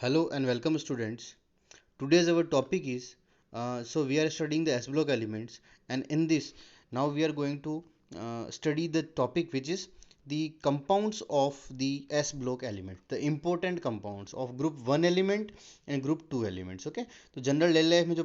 Hello and welcome students. Today's our topic is we are studying the S block elements, and in this now we are going to study the topic which is the compounds of the S block element, the important compounds of group 1 element and group 2 elements. Okay, तो general ले life में जो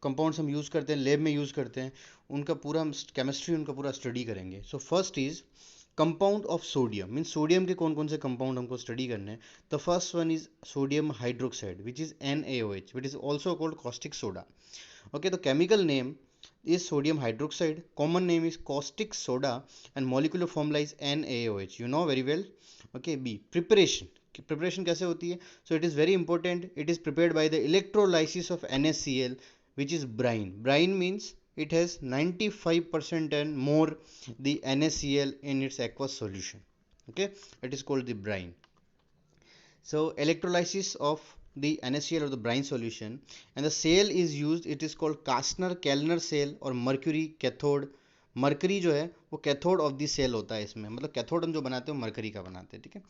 compounds हम use करते हैं, lab में use करते हैं, उनका पूरा हम केमिस्ट्री उनका पूरा स्टडी करेंगे. So first is compound of sodium. Means sodium के कौन कौन से कंपाउंड हमको स्टडी करने हैं. The first one is sodium hydroxide, which is NaOH, which is also called caustic soda. Okay, the chemical name is sodium hydroxide, common name is caustic soda, and molecular formula is NaOH. You know very well. Okay, B, preparation कैसे होती है. So it is very important. It is prepared by the electrolysis of NaCl, which is brine means it has 95% and more the NaCl in its aqueous solution. Okay, it is called the brine. So electrolysis of the NaCl or the brine solution, and the cell is used. It is called Kastner-Kellner cell or mercury cathode. Mercury जो है वो cathode of the cell होता है इसमें, मतलब cathode हम जो बनाते हैं वो मरकरी का बनाते हैं. ठीक है,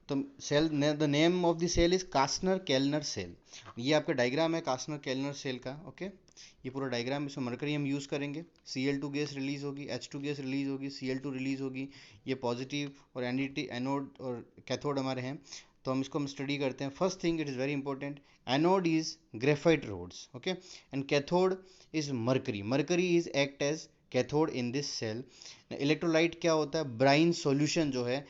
तो cell the name of the cell is Castner Kellner cell. ये आपका डायग्राम है कास्टनर केलनर सेल का. ओके, ये पूरा डायग्राम, इसमें मरकरी हम यूज़ करेंगे. Cl2 गैस रिलीज होगी, H2 गैस रिलीज होगी, Cl2 रिलीज होगी. ये पॉजिटिव और एनोड और कैथोड हमारे हैं. तो हम स्टडी करते हैं. First thing, it is very important. Anode is graphite rods. Okay, and cathode is mercury is act as cathode in this cell. Electrolyte क्या होता है, ब्राइन सॉल्यूशन जो है.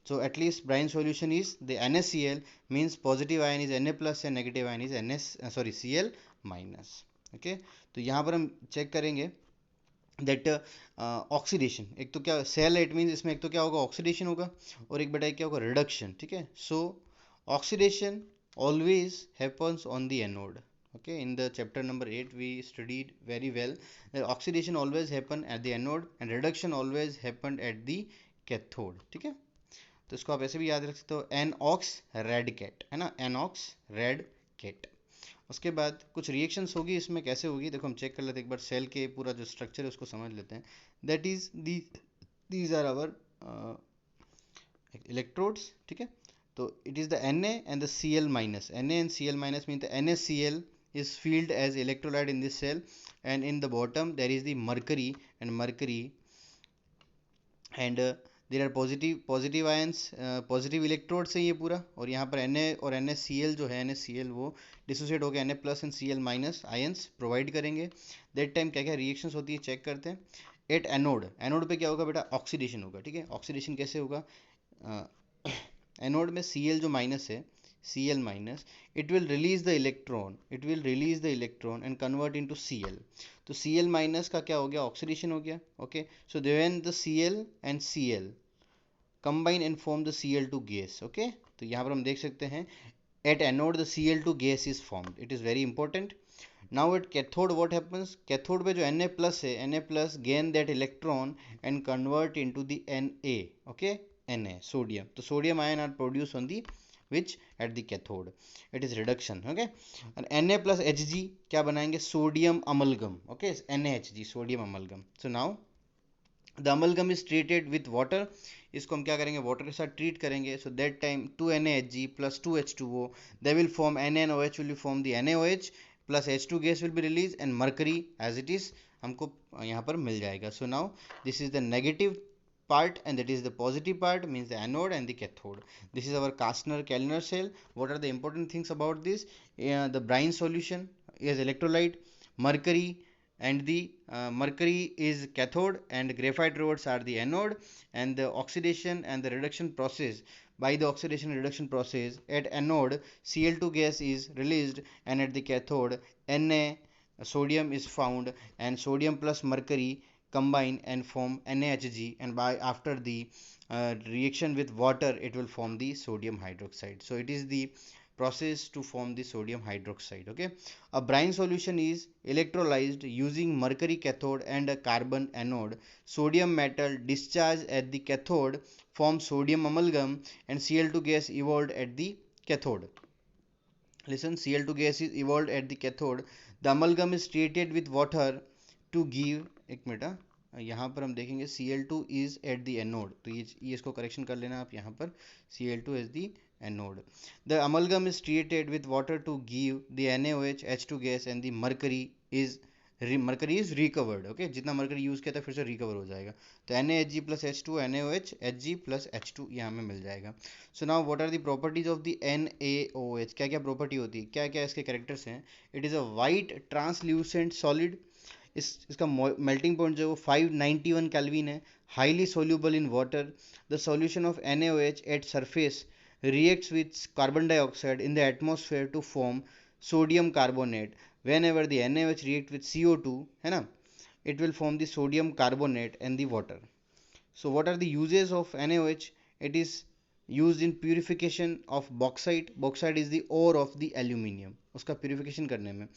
So at least brine solution is the NaCl, means positive ion is Na plus and negative ion is Cl minus. Okay, तो यहाँ पर हम check करेंगे दैट ऑक्सीडेशन. एक तो क्या सेल, इट मीन्स इसमें एक तो क्या होगा, ऑक्सीडेशन होगा, और एक बेटा क्या होगा, रिडक्शन. ठीक है, सो oxidation always happens on the anode. Okay, in the chapter number 8 we studied very well that oxidation always happen at the anode and reduction always happened at the cathode. ठीक है, तो इसको आप ऐसे भी याद रख सकते हो, एनऑक्स रेड कैट, है ना, एनऑक्स रेड कैट. उसके बाद कुछ रिएक्शंस होगी इसमें. कैसे होगी देखो, हम चेक कर लेते हैं एक बार. सेल के पूरा जो स्ट्रक्चर है उसको समझ लेते हैं. That is these are our electrodes. ठीक है, तो it is the Na and the Cl minus. Na and Cl minus mean the NaCl is filled as electrolyte in this cell, and in the bottom there is the mercury and there are positive ions, positive electrodes हैं ये पूरा. और यहाँ पर Na और NaCl जो है, NaCl वो डिसोसिएट होकर Na plus and Cl minus ions provide करेंगे. दैट टाइम क्या क्या रिएक्शंस होती है चेक करते हैं. एट एनोड पे क्या होगा बेटा, ऑक्सीडेशन होगा. ठीक है, ऑक्सीडेशन कैसे होगा, एनोड में Cl जो माइनस है, Cl minus, it will release the electron and convert into Cl. तो Cl minus का क्या हो गया, ऑक्सीडेशन हो गया. Okay, so then the Cl and Cl combine and form the Cl2 gas. Okay, तो यहाँ पर हम देख सकते हैं at anode the Cl2 gas is formed. It is very important. Now at cathode what happens, cathode पे जो Na plus है, Na plus gain that electron and convert into the Na. Okay, Na sodium. तो sodium ion are produced on the which at the cathode. It is reduction. Okay, and Na plus Hg क्या बनाएंगे, sodium amalgam. Okay, NaHg sodium amalgam. So now the amalgam is treated with water. इसको हम क्या करेंगे, water के साथ treat करेंगे. So that time 2NaHg plus 2H2O they will form NaNOH will form the NaOH plus H2 gas will be released and mercury as it is हमको यहाँ पर मिल जाएगा. So now this is the negative part and that is the positive part, means the anode and the cathode. This is our Kastner-Kellner cell. What are the important things about this? The brine solution is electrolyte, mercury, and the mercury is cathode and graphite rods are the anode, and the oxidation and the reduction process, by the oxidation and reduction process at anode Cl2 gas is released, and at the cathode Na sodium is found, and sodium plus mercury combine and form NaHg, and by after the reaction with water it will form the sodium hydroxide. So it is the process to form the sodium hydroxide. Okay, a brine solution is electrolyzed using mercury cathode and a carbon anode. Sodium metal discharged at the cathode forms sodium amalgam, and Cl2 gas evolved at the cathode. Listen, Cl2 gas is evolved at the cathode. The amalgam is treated with water to give, एक minute, यहाँ पर हम देखेंगे Cl2 is at the anode, तो ये इसको correction कर लेना आप. यहाँ पर Cl2 is the anode. The amalgam is treated with water to give the NaOH H2 gas and the mercury is recovered. Okay, जितना mercury यूज किया था फिर से recover हो जाएगा, तो NaHg plus H2 NaOH Hg plus H2 ये हमें मिल जाएगा. So now what are the properties of the NaOH? क्या क्या property होती है, क्या क्या इसके characters हैं? It is a white translucent solid. इसका मेल्टिंग पॉइंट जो है वो 591 केल्विन है. Highly soluble in water. The solution of NaOH at surface reacts with carbon dioxide in the atmosphere to form sodium carbonate. Whenever the NaOH react with CO2, है ना, it will form the sodium carbonate and the water. So what are the uses of NaOH? It is used in purification of bauxite. Bauxite is the ore of the aluminium, उसका purification करने में.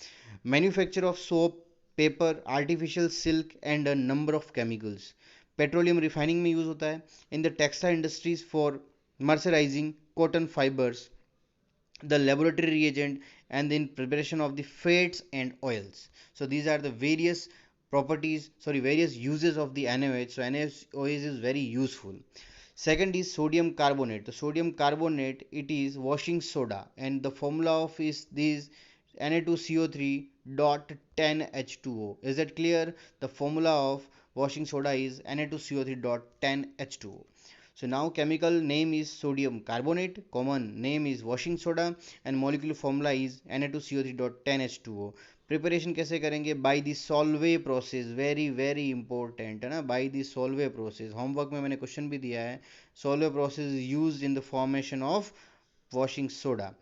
Manufacture of soap, paper, artificial silk and a number of chemicals. Petroleum refining में use होता है. In the textile industries for mercerizing cotton fibers. The laboratory reagent and in preparation of the fats and oils. So these are the various various uses of the NaOH. So NaOH is very useful. Second is sodium carbonate. The sodium carbonate, it is washing soda, and the formula of is this Na2CO3 dot 10H2O. Is that clear? The formula of washing soda is Na2CO3 dot 10H2O. So now chemical name is sodium carbonate, common name is washing soda, and molecular formula is Na2CO3.10H2O. Preparation कैसे करेंगे? By the Solvay process. Very very important है ना, by the Solvay process. Homework में मैंने question भी दिया है. Solvay process is used in the formation of washing soda.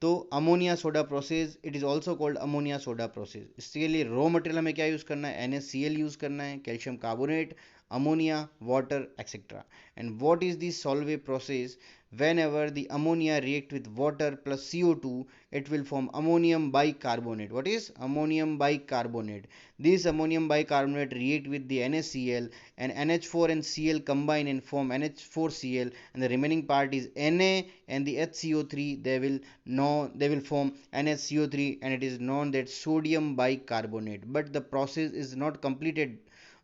तो ammonia soda process, it is also called ammonia soda process. इसके लिए रॉ मटेरियल हमें क्या यूज़ करना है? NaCl यूज़ करना है, calcium carbonate, ammonia, water, etc. And what is the Solvay process? Whenever the ammonia react with water plus CO2, it will form ammonium bicarbonate. What is ammonium bicarbonate? This ammonium bicarbonate react with the NaCl, and NH4 and Cl combine and form NH4Cl, and the remaining part is Na and the HCO3. They will form NaCO3, and it is known that sodium bicarbonate. But the process is not completed.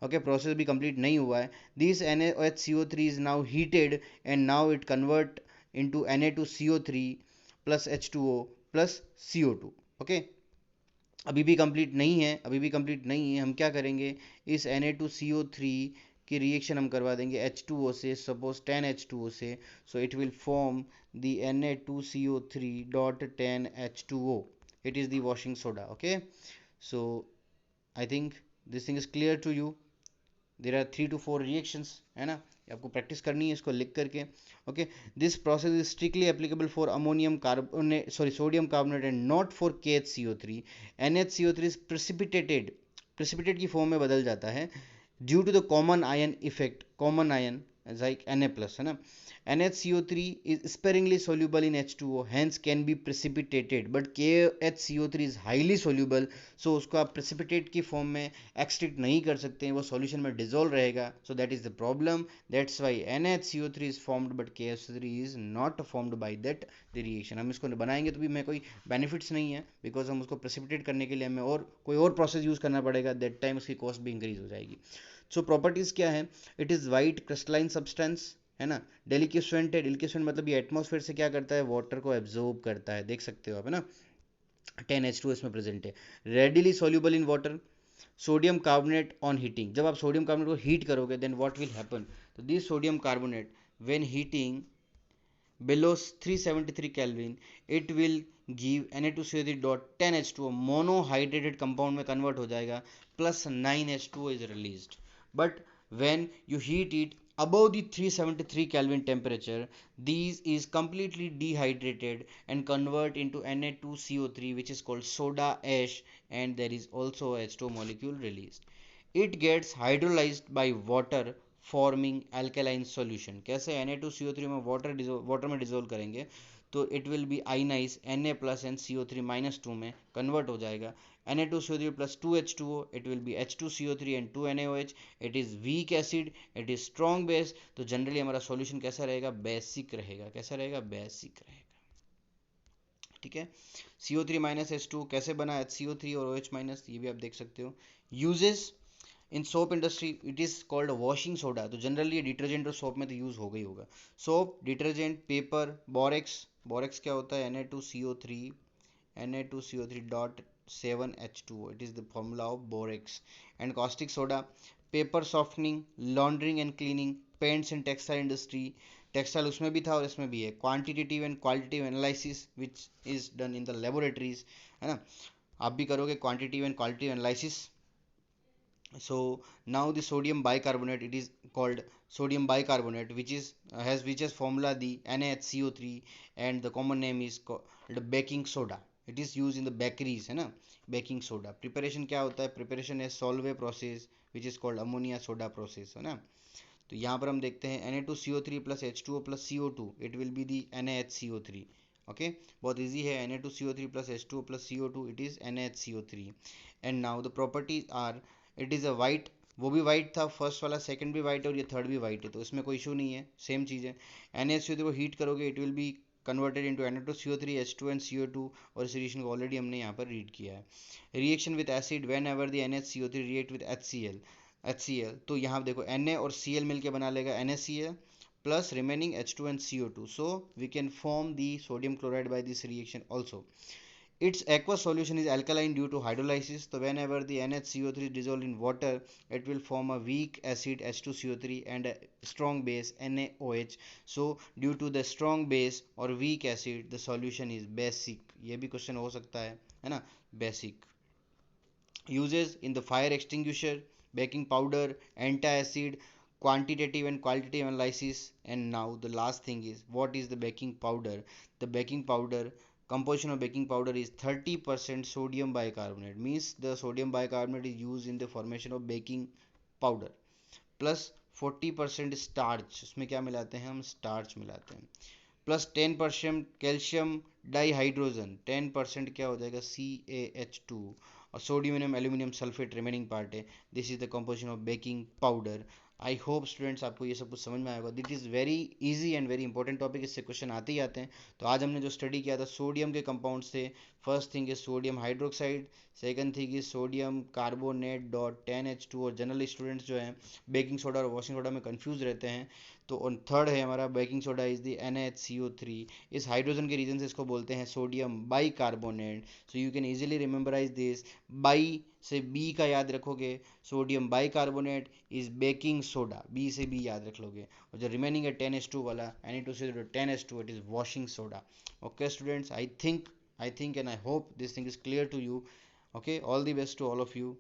Okay, process भी complete नहीं हुआ है. This NaOHCO3 is now heated and now it convert into Na2CO3 plus H2O plus CO2. Okay, अभी भी complete नहीं है, अभी भी कंप्लीट नहीं है. हम क्या करेंगे? इस Na2CO3 की रिएक्शन हम करवा देंगे H2O से, सपोज 10H2O से. So it will form the Na2CO3 dot 10H2O. it is the washing soda. Okay, so I think this thing is clear to you. There are 3 to 4 reactions, है ना, आपको practice करनी है इसको लिख करके. Okay, this process is strictly applicable for ammonium carbonate, sodium carbonate and not for KHCO3. NHCO3 is precipitate की form में बदल जाता है due to the common ion effect. Common ion like Na+, है ना. NHCO3 is sparingly soluble in H2O, hence can be precipitated, but KHCO3 is highly soluble, so उसको आप precipitate की फॉर्म में एक्सट्रैक्ट नहीं कर सकते हैं, वो सॉल्यूशन में डिजोल्व रहेगा. So that is the problem. That's why NHCO3 is formed but KHCO3 is not formed by that the reaction. हम इसको बनाएंगे तो भी मैं कोई बेनिफिट्स नहीं है, बिकॉज हम उसको प्रेसिपिटेट करने के लिए हमें और कोई और प्रोसेस यूज करना पड़ेगा. दैट टाइम उसकी कॉस्ट भी इंक्रीज हो जाएगी. सो प्रॉपर्टीज क्या है? It is white crystalline substance, है ना. डेलिक्वेसेंट है. डेलिक्वेसेंट मतलब ये एटमॉस्फेयर से क्या करता है? वाटर को एब्जॉर्ब करता है, देख सकते हो आप, है ना. 10H2 इसमें प्रेजेंट है. Readily soluble in water. Sodium carbonate on heating, जब आप सोडियम कार्बोनेट को हीट करोगे देन व्हाट विल हैपन? तो this sodium carbonate when heating below 373 Kelvin, it will give Na2CO3.10H2O monohydrated compound में convert हो जाएगा, plus 9H2O is released. But when you heat it above the 373 Kelvin temperature, these is completely dehydrated and convert into Na2CO3, which is called soda ash, and there is also H2O molecule released. It gets hydrolyzed by water forming alkaline solution. कैसे? Na2CO3 में water में dissolve करेंगे तो it will be ionise Na plus and CO3-2 में convert हो जाएगा. Na2CO3 plus 2H2O, it will be H2CO3 and 2NaOH. It is weak acid, it is strong base. तो generally हमारा सॉल्यूशन कैसा रहेगा? बेसिक रहेगा. कैसा रहेगा? बेसिक रहेगा. ठीक है. CO3-H2 कैसे बना? HCO3 और OH-, ये भी आप देख सकते हो. Uses in soap industry, it is called washing soda. तो जनरली ये डिटर्जेंट और सोप में तो यूज हो गई होगा. Soap, detergent, paper, borax, borax क्या होता है? Na2CO3, Na2CO3 dot 7H2O. It is the formula of borax. And caustic soda, paper softening, laundering and cleaning, paints and textile industry. Textile उसमें भी था और इसमें भी है. Quantitative and qualitative analysis which is done in the laboratories, है ना. आप भी करोगे quantitative and qualitative analysis. So now the sodium bicarbonate, it is called sodium bicarbonate, which is which has formula the NaHCO3, and the common name is called baking soda. It is used in the bakeries, है ना. baking soda preparation क्या होता है? preparation है solve process which is called ammonia soda process, है ना. तो यहाँ पर हम देखते हैं Na2CO3 plus H2O plus CO2, it will be the NaHCO3. Okay, बहुत इजी है. Na2CO3 plus H2O plus CO2, it is NaHCO3. And now the properties are, it is a white, वो भी वाइट था फर्स्ट वाला, second भी white है और ये थर्ड भी वाइट है, तो इसमें कोई इशू नहीं है, सेम चीज़ है. NaHCO3 को हीट करोगे it will be converted into Na2CO3, H2 and CO2, और इस रिएक्शन को ऑलरेडी हमने यहाँ पर रीड किया है. Reaction with acid when ever the NaHCO3 react with HCl, तो यहाँ देखो Na और Cl मिलके बना लेगा NaCl plus remaining H2 and CO2, so we can form the sodium chloride by this reaction also. Its aqueous solution is alkaline due to hydrolysis, so whenever the NaCO3 is dissolved in water, it will form a weak acid H2CO3 and a strong base NaOH. So due to the strong base or weak acid, the solution is basic. ये भी question हो सकता है ना. basic. Uses in the fire extinguisher, baking powder, anti-acid, quantitative and qualitative analysis. And now the last thing is, what is the baking powder? The baking powder, composition of baking powder is 30% sodium bicarbonate, means the sodium bicarbonate is used in the formation of baking powder, plus 40% starch, उसमें क्या मिलाते हैं हम? Starch मिलाते हैं, plus 10% calcium dihydrogen, 10% क्या हो जाएगा? CaH2, और sodium aluminium sulphate remaining part है. This is the composition of baking powder. I hope students आपको ये सब कुछ समझ में आएगा. That is very easy and very important topic, इससे क्वेश्चन आते ही आते हैं. तो आज हमने जो स्टडी किया था सोडियम के कंपाउंड से, first thing is sodium hydroxide, second thing is sodium carbonate dot 10H2, और जनरल स्टूडेंट्स जो हैं बेकिंग सोडा और वॉशिंग सोडा में कंफ्यूज रहते हैं. तो और थर्ड है हमारा baking soda is the NaHCO3. इस हाइड्रोजन के रीजन से इसको बोलते हैं sodium bicarbonate. So you can easily rememberise this. Bi से बी का याद रखोगे, sodium bicarbonate is baking soda, B से बी याद रख लोगे. और जो रिमेनिंग है 10H2 वाला, Na2CO3 10H2, it is washing soda. Okay students, I think and I hope this thing is clear to you. Okay, all the best to all of you.